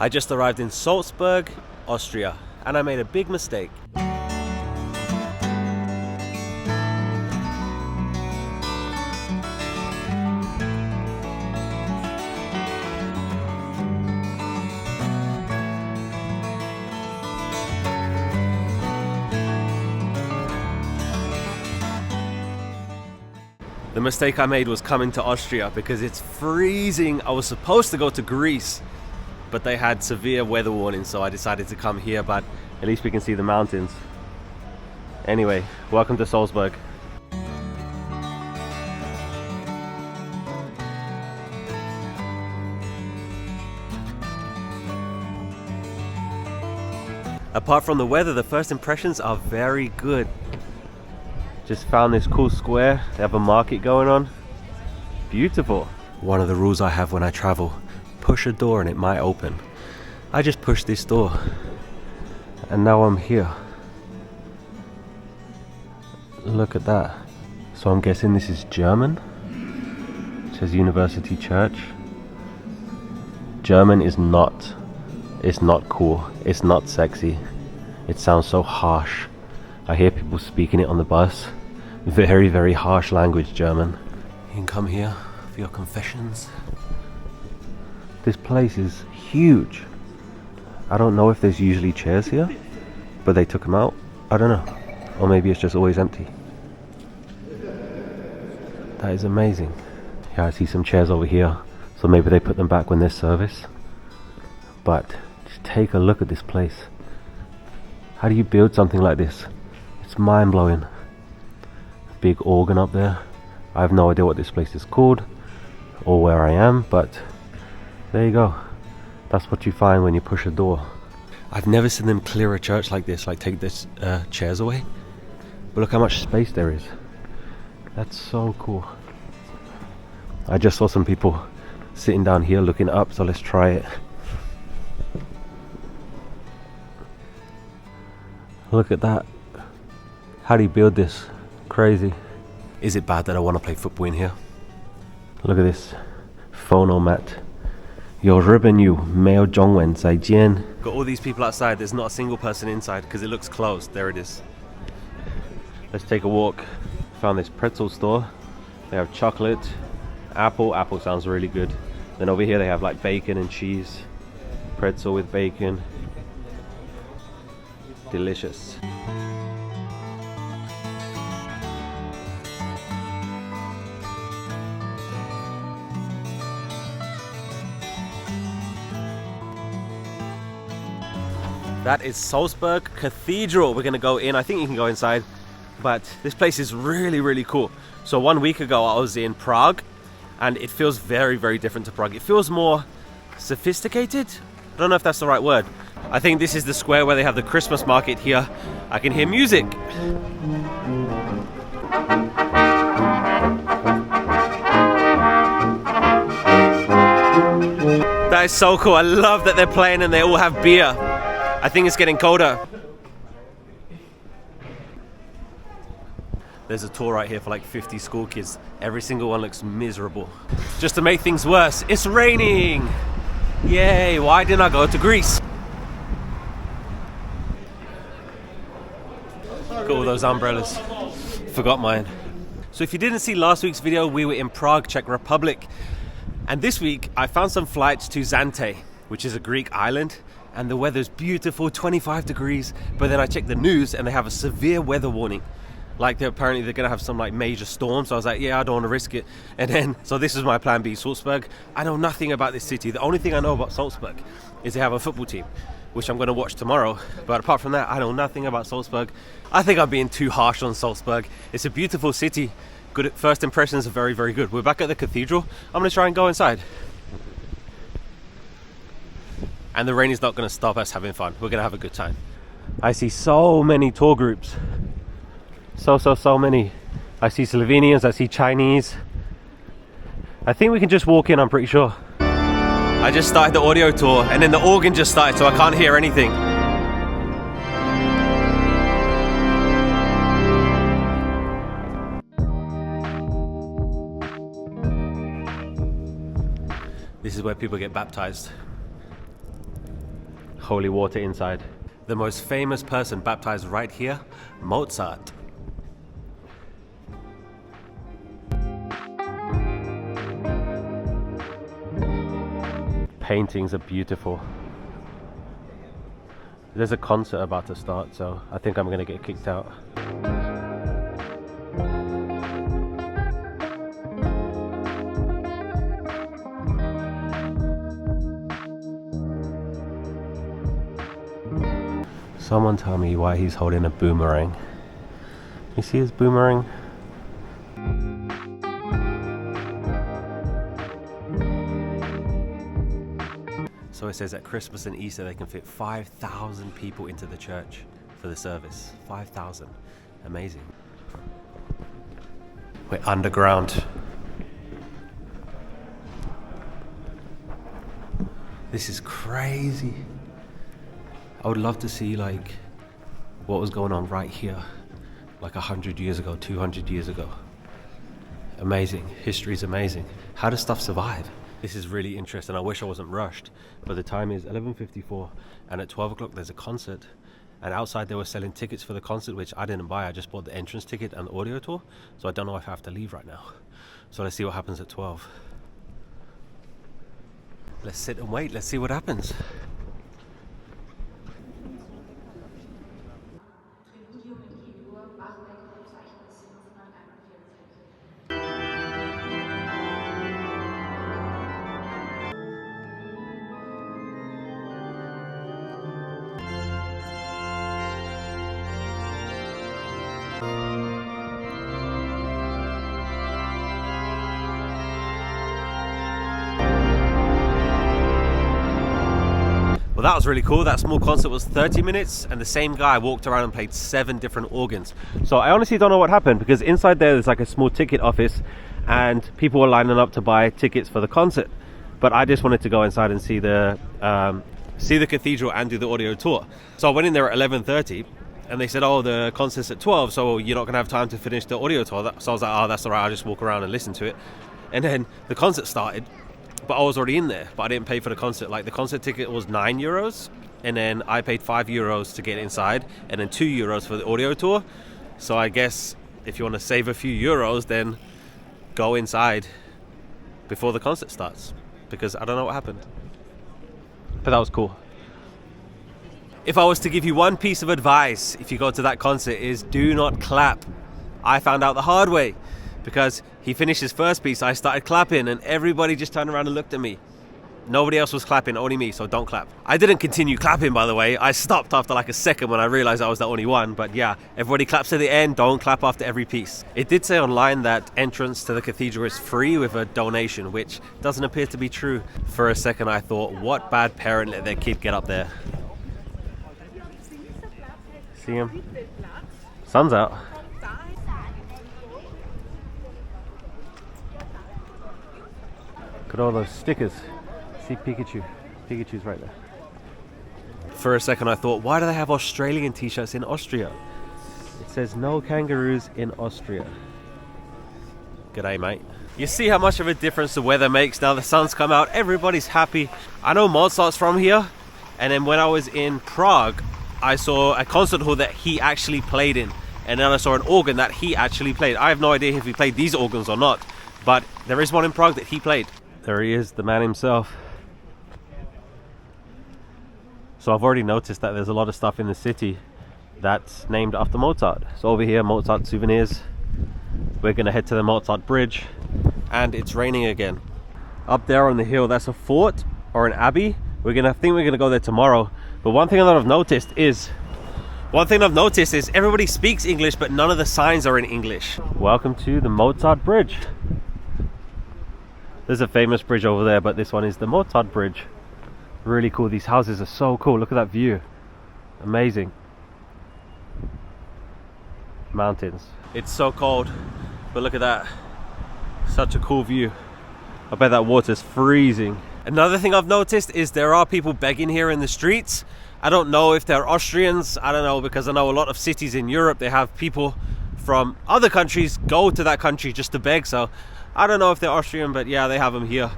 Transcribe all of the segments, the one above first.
I just arrived in Salzburg, Austria, and I made a big mistake. The mistake I made was coming to Austria because it's freezing. I was supposed to go to Greece, but they had severe weather warnings, so I decided to come here, but at least we can see the mountains. Anyway, welcome to Salzburg. Apart from the weather, the first impressions are very good. Just found this cool square. They have a market going on. Beautiful. One of the rules I have when I travel, push a door and it might open. I just pushed this door and now I'm here. Look at that. So I'm guessing this is German. It says University Church. German is not, it's not cool. It's not sexy. It sounds so harsh. I hear people speaking it on the bus. Very, very harsh language, German. You can come here for your confessions. This place is huge. I don't know if there's usually chairs here, but they took them out. I don't know. Or maybe it's just always empty. That is amazing. Yeah, I see some chairs over here, so maybe they put them back when there's service. But just take a look at this place. How do you build something like this? It's mind-blowing. Big organ up there. I have no idea what this place is called or where I am, but there you go. That's what you find when you push a door. I've never seen them clear a church like this, like take this chairs away. But look how much space there is. That's so cool. I just saw some people sitting down here looking up, so let's try it. Look at that. How do you build this? Crazy. Is it bad that I want to play football in here? Look at this. Phono mat. 有日本语没有中文再见. Got all these people outside. There's not a single person inside because it looks closed. There it is. Let's take a walk. Found this pretzel store. They have chocolate, apple. Apple sounds really good. Then over here they have like bacon and cheese. Pretzel with bacon. Delicious. That is Salzburg Cathedral. We're gonna go in. I think you can go inside, but this place is really, really cool. So 1 week ago I was in Prague and it feels very, very different to Prague. It feels more sophisticated. I don't know if that's the right word. I think this is the square where they have the Christmas market here. I can hear music. That is so cool. I love that they're playing and they all have beer. I think it's getting colder. There's a tour right here for like 50 school kids. Every single one looks miserable. Just to make things worse, it's raining! Yay, why didn't I go to Greece? Got all those umbrellas. Forgot mine. So if you didn't see last week's video, we were in Prague, Czech Republic. And this week I found some flights to Zante, which is a Greek island. And the weather's beautiful, 25 degrees. But then I checked the news and they have a severe weather warning. Like apparently they're gonna have some like major storm. So I was like, yeah, I don't wanna risk it. And then, so this is my plan B, Salzburg. I know nothing about this city. The only thing I know about Salzburg is they have a football team, which I'm gonna watch tomorrow. But apart from that, I know nothing about Salzburg. I think I'm being too harsh on Salzburg. It's a beautiful city. Good, first impressions are very, very good. We're back at the cathedral. I'm gonna try and go inside. And the rain is not going to stop us having fun. We're going to have a good time. I see so many tour groups. So many. I see Slovenians, I see Chinese. I think we can just walk in, I'm pretty sure. I just started the audio tour and then the organ just started, so I can't hear anything. This is where people get baptized. holy water inside. The most famous person baptized right here, Mozart. Paintings are beautiful. There's a concert about to start, so I think I'm gonna get kicked out. Someone tell me why he's holding a boomerang. You see his boomerang? So it says at Christmas and Easter they can fit 5,000 people into the church for the service. 5,000. Amazing. We're underground. This is crazy. I would love to see like what was going on right here like 100 years ago, 200 years ago. Amazing. History is amazing. How does stuff survive? This is really interesting. I wish I wasn't rushed, but the time is 11:54 and at 12 o'clock there's a concert, and outside they were selling tickets for the concert, which I didn't buy. I just bought the entrance ticket and the audio tour, so I don't know if I have to leave right now. So let's see what happens at 12. Let's sit and wait. Let's see what happens. Well, that was really cool. That small concert was 30 minutes and the same guy walked around and played 7 different organs. So I honestly don't know what happened, because inside there's like a small ticket office and people were lining up to buy tickets for the concert. But I just wanted to go inside and see the cathedral and do the audio tour. So I went in there at 11:30 and they said, oh, the concert's at 12, so you're not gonna have time to finish the audio tour. So I was like, oh, that's all right, I'll just walk around and listen to it. And then the concert started, but I was already in there, but I didn't pay for the concert. Like the concert ticket was €9, and then I paid €5 to get inside, and then €2 for the audio tour. So I guess if you want to save a few euros, then go inside before the concert starts, because I don't know what happened. But that was cool. If I was to give you one piece of advice if you go to that concert, is do not clap. I found out the hard way, because he finished his first piece, I started clapping and everybody just turned around and looked at me. Nobody else was clapping, only me, so don't clap. I didn't continue clapping, by the way. I stopped after like a second when I realized I was the only one. But yeah, everybody claps at the end, don't clap after every piece. It did say online that entrance to the cathedral is free with a donation, which doesn't appear to be true. For a second I thought, what bad parent let their kid get up there? See him? Sun's out. Look at all those stickers. See Pikachu. Pikachu's right there. For a second I thought, why do they have Australian t-shirts in Austria? It says no kangaroos in Austria. G'day, mate. You see how much of a difference the weather makes now the sun's come out. Everybody's happy. I know Mozart's from here, and then when I was in Prague, I saw a concert hall that he actually played in, and then I saw an organ that he actually played. I have no idea if he played these organs or not, but there is one in Prague that he played. There he is, the man himself. So I've already noticed that there's a lot of stuff in the city that's named after Mozart. So over here, Mozart souvenirs. We're gonna head to the Mozart bridge, and it's raining again. Up there on the hill, that's a fort or an abbey. I think we're gonna go there tomorrow. But one thing that I've noticed is everybody speaks English, but none of the signs are in English. Welcome to the Mozart bridge. There's a famous bridge over there, but this one is the Mozart bridge. Really cool. These houses are so cool. Look at that view. Amazing. Mountains. It's so cold, but look at that. Such a cool view. I bet that water's freezing. Another thing I've noticed is there are people begging here in the streets. I don't know if they're Austrians. I don't know, because I know a lot of cities in Europe, they have people from other countries go to that country just to beg. So I don't know if they're Austrian, but yeah, they have them here.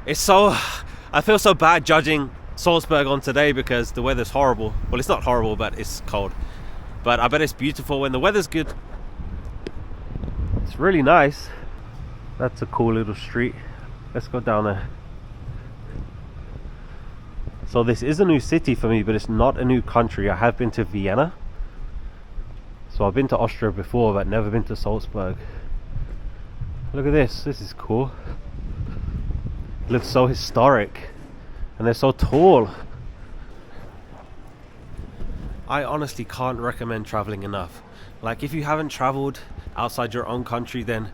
I feel so bad judging Salzburg on today because the weather's horrible. Well, it's not horrible, but it's cold. But I bet it's beautiful when the weather's good. It's really nice. That's a cool little street. Let's go down there. So this is a new city for me, but it's not a new country. I have been to Vienna. So I've been to Austria before, but never been to Salzburg. Look at this. This is cool. It looks so historic. And they're so tall. I honestly can't recommend traveling enough. Like, if you haven't traveled outside your own country, then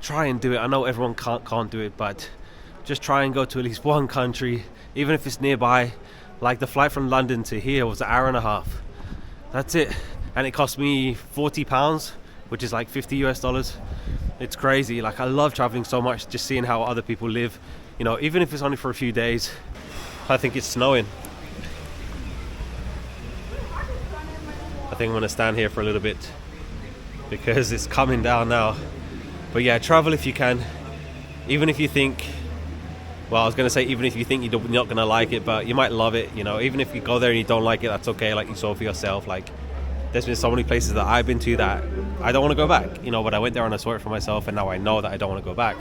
try and do it. I know everyone can't do it, but just try and go to at least one country, even if it's nearby. Like the flight from London to here was an hour and a half. That's it. And it cost me £40, which is like $50 US. It's crazy. Like, I love traveling so much, just seeing how other people live. You know, even if it's only for a few days. I think it's snowing. I think I'm gonna stand here for a little bit because it's coming down now. But yeah, travel if you can. Even if you think, well, I was gonna say even if you think you're not gonna like it, but you might love it. You know, even if you go there and you don't like it, that's okay. Like you saw for yourself. Like, there's been so many places that I've been to that I don't want to go back. You know, but I went there and I saw it for myself, and now I know that I don't want to go back.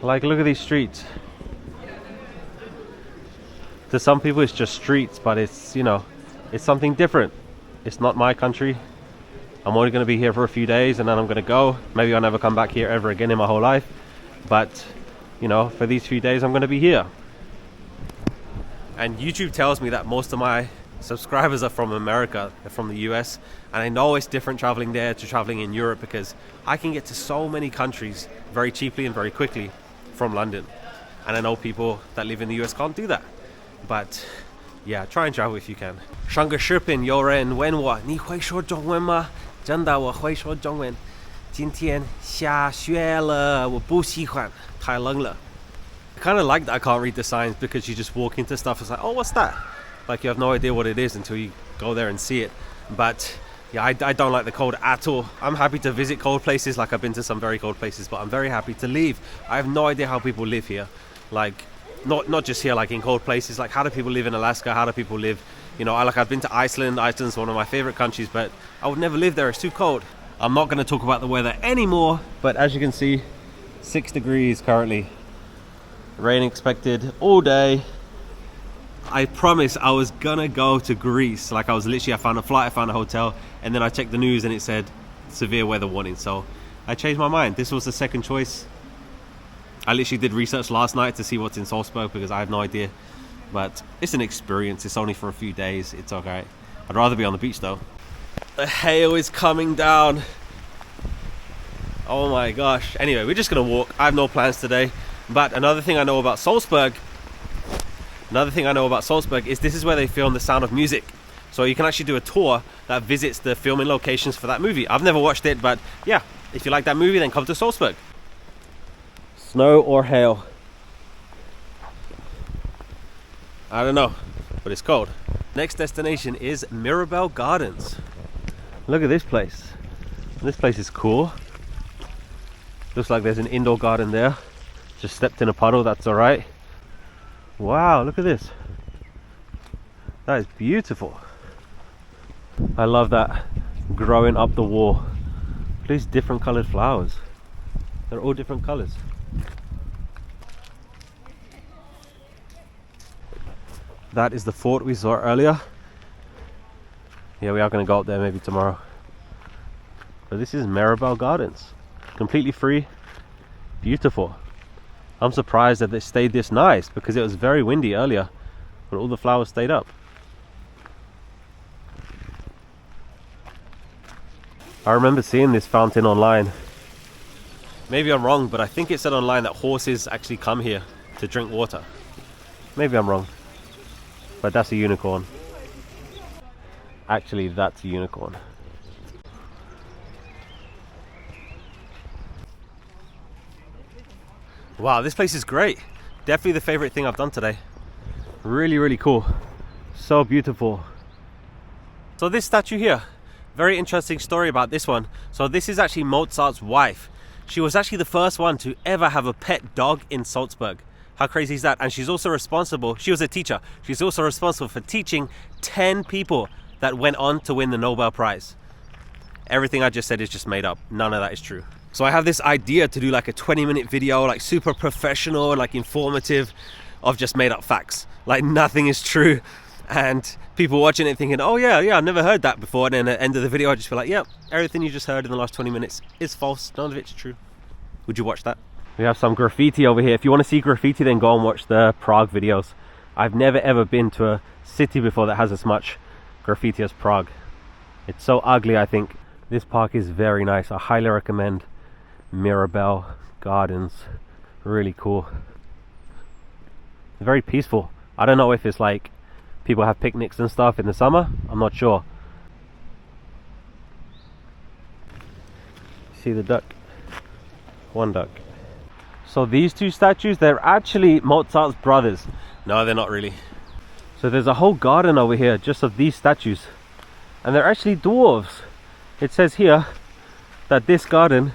Like, look at these streets. To some people it's just streets, but it's, you know, it's something different. It's not my country. I'm only going to be here for a few days and then I'm going to go. Maybe I'll never come back here ever again in my whole life, but you know, for these few days I'm going to be here. And YouTube tells me that most of my subscribers are from America, they're from the US, and I know it's different traveling there to traveling in Europe because I can get to so many countries very cheaply and very quickly from London, and I know people that live in the US can't do that. But yeah, try and travel if you can. 上个视频有人问我你会说中文吗？真的我会说中文。今天下雪了，我不喜欢，太冷了。I kind of like that I can't read the signs because you just walk into stuff, it's like, oh, what's that? Like, you have no idea what it is until you go there and see it. But yeah, I don't like the cold at all. I'm happy to visit cold places, like I've been to some very cold places, but I'm very happy to leave. I have no idea how people live here. Like, not just here, like in cold places. Like, how do people live in Alaska? How do people live, you know, I've been to Iceland. Iceland's one of my favorite countries, but I would never live there. It's too cold. I'm not going to talk about the weather anymore, but as you can see, 6 degrees currently. Rain expected all day. I promise I was gonna go to Greece. Like, I found a flight, I found a hotel, and then I checked the news and it said severe weather warning. So I changed my mind. This was the second choice. I literally did research last night to see what's in Salzburg because I have no idea. But it's an experience. It's only for a few days. It's okay. I'd rather be on the beach though. The hail is coming down. Oh my gosh. Anyway, we're just gonna walk. I have no plans today. But another thing I know about Salzburg is this is where they film The Sound of Music. So you can actually do a tour that visits the filming locations for that movie. I've never watched it, but yeah, if you like that movie, then come to Salzburg. Snow or hail? I don't know, but it's cold. Next destination is Mirabell Gardens. Look at this place. This place is cool. Looks like there's an indoor garden there. Just stepped in a puddle, that's alright. Wow, look at this. That is beautiful. I love that growing up the wall. These different colored flowers. They're all different colors. That is the fort we saw earlier. Yeah, we are going to go up there maybe tomorrow. But this is Mirabell Gardens. Completely free. Beautiful. I'm surprised that they stayed this nice because it was very windy earlier, but all the flowers stayed up. I remember seeing this fountain online. Maybe I'm wrong, but I think it said online that horses actually come here to drink water. Maybe I'm wrong, but that's a unicorn. Actually, that's a unicorn. Wow, this place is great. Definitely the favorite thing I've done today. Really, really cool. So beautiful. So this statue here, very interesting story about this one. So this is actually Mozart's wife. She was actually the first one to ever have a pet dog in Salzburg. How crazy is that? And she's also responsible, she was a teacher, she's also responsible for teaching 10 people that went on to win the Nobel Prize. Everything I just said is just made up. None of that is true. So I have this idea to do like a 20-minute video, like super professional, like informative, of just made up facts. Like nothing is true. And people watching it thinking, oh yeah, I've never heard that before. And then at the end of the video, I just feel like, yep, everything you just heard in the last 20 minutes is false. None of it's true. Would you watch that? We have some graffiti over here. If you want to see graffiti, then go and watch the Prague videos. I've never ever been to a city before that has as much graffiti as Prague. It's so ugly, I think. This park is very nice. I highly recommend Mirabell Gardens. Really cool. Very peaceful. I don't know if it's like people have picnics and stuff in the summer. I'm not sure. See the duck? One duck. So these two statues, they're actually Mozart's brothers. No, they're not really. So there's a whole garden over here just of these statues. And they're actually dwarves. It says here that this garden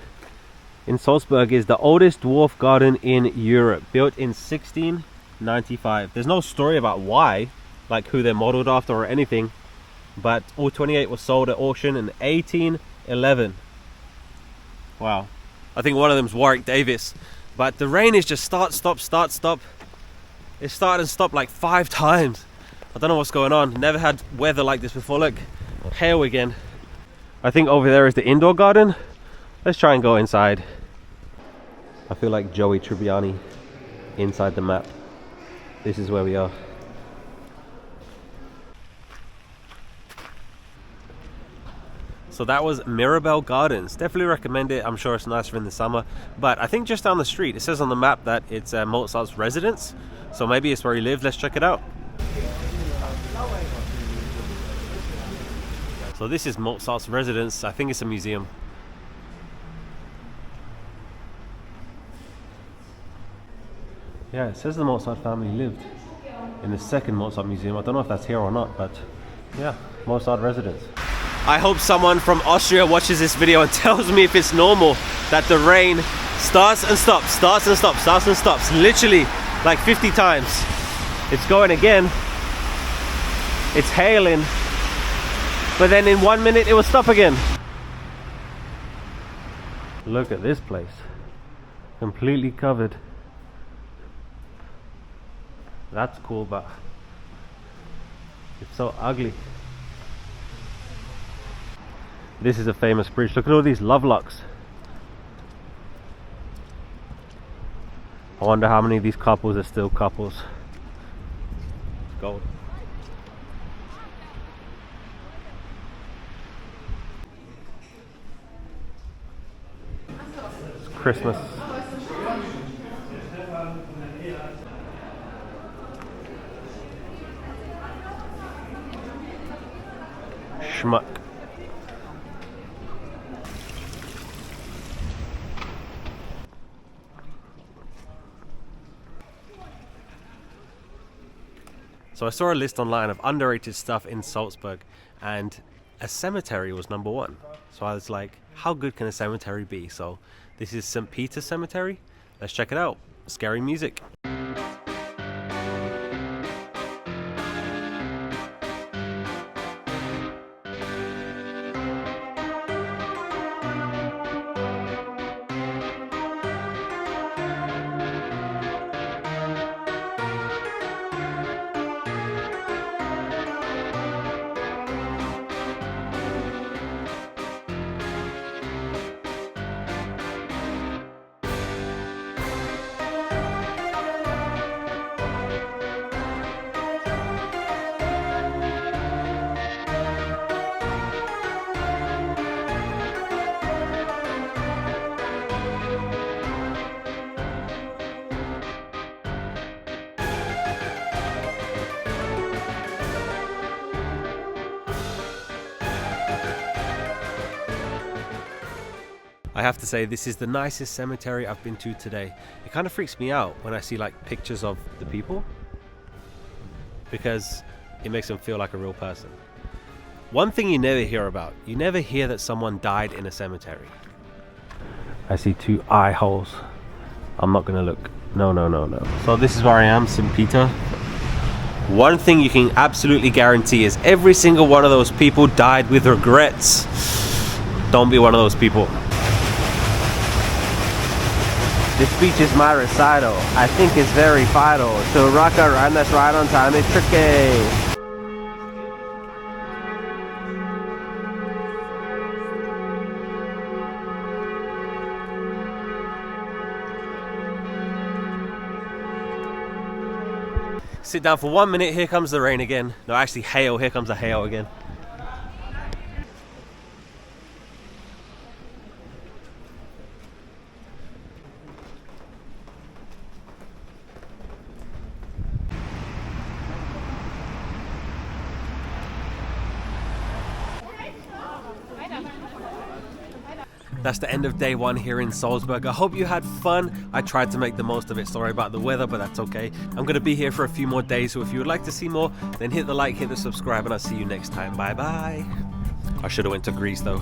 in Salzburg is the oldest dwarf garden in Europe, built in 1695. There's no story about why, like who they're modeled after or anything, but all 28 was sold at auction in 1811. Wow. I think one of them's Warwick Davis. But the rain is just start, stop, start, stop. It started and stopped like 5 times. I don't know what's going on. Never had weather like this before. Look, hail again. I think over there is the indoor garden. Let's try and go inside. I feel like Joey Tribbiani inside the map. This is where we are. So that was Mirabell Gardens. Definitely recommend it. I'm sure it's nicer in the summer. But I think just down the street, it says on the map that it's Mozart's residence. So maybe it's where he lived. Let's check it out. So this is Mozart's residence. I think it's a museum. Yeah, it says the Mozart family lived in the second Mozart museum. I don't know if that's here or not, but yeah, Mozart residence. I hope someone from Austria watches this video and tells me if it's normal that the rain starts and stops, starts and stops, starts and stops, literally like 50 times. It's going again. It's hailing. But then in 1 minute it will stop again. Look at this place. Completely covered. That's cool, but it's so ugly. This is a famous bridge. Look at all these love locks. I wonder how many of these couples are still couples. Gold. It's Christmas. Schmuck. So I saw a list online of underrated stuff in Salzburg, and a cemetery was number 1. So I was like, how good can a cemetery be? So this is St. Peter's Cemetery. Let's check it out. Scary music. I have to say, this is the nicest cemetery I've been to today. It kind of freaks me out when I see like pictures of the people, because it makes them feel like a real person. One thing you never hear about, you never hear that someone died in a cemetery. I see 2 eye holes. I'm not gonna look. No, no, no, no. So this is where I am, St. Peter. One thing you can absolutely guarantee is every single one of those people died with regrets. Don't be one of those people. This speech is my recital. I think it's very vital to rock a rhyme that's right on time. It's tricky. Sit down for 1 minute, here comes the rain again. No, actually hail, here comes the hail again. That's the end of day one here in Salzburg. I hope you had fun. I tried to make the most of it. Sorry about the weather, but that's okay. I'm going to be here for a few more days, so if you would like to see more, then hit the like, hit the subscribe, and I'll see you next time. Bye bye. I should have went to Greece though.